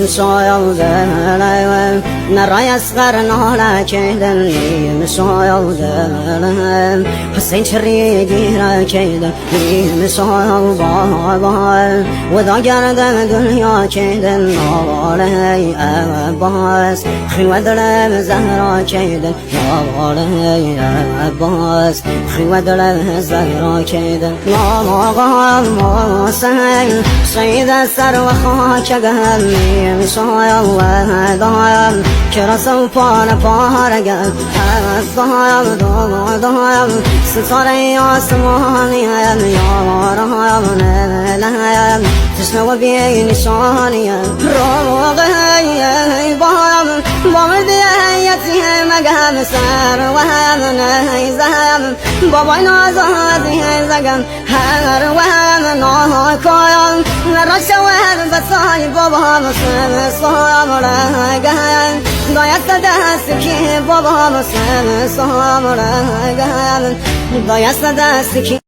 مسايا دلم نرای اصغر ناله کدن مسايا دلم حسین چری گیره کدن مسايا بابا ودا گردم دنیا کدن آواله عباس خیوه دلم زهرا کدن آواله عباس خیوه دلم زهرا کدن آقا موسیم سید سر و خاک قلبی مسايا ودایم که رسم پارگل از دایم ستاره آسمانیم یارایم نلیم تشنه و بی نشانیم روغی با مردیتی مگم سر و هم نیزم بابای نازادی زگم هر و هم ناکایم نراشوه بسای بابا مسلم سلام رگم دایست دست کی بابا مسلم سلام رگم دایست دست کی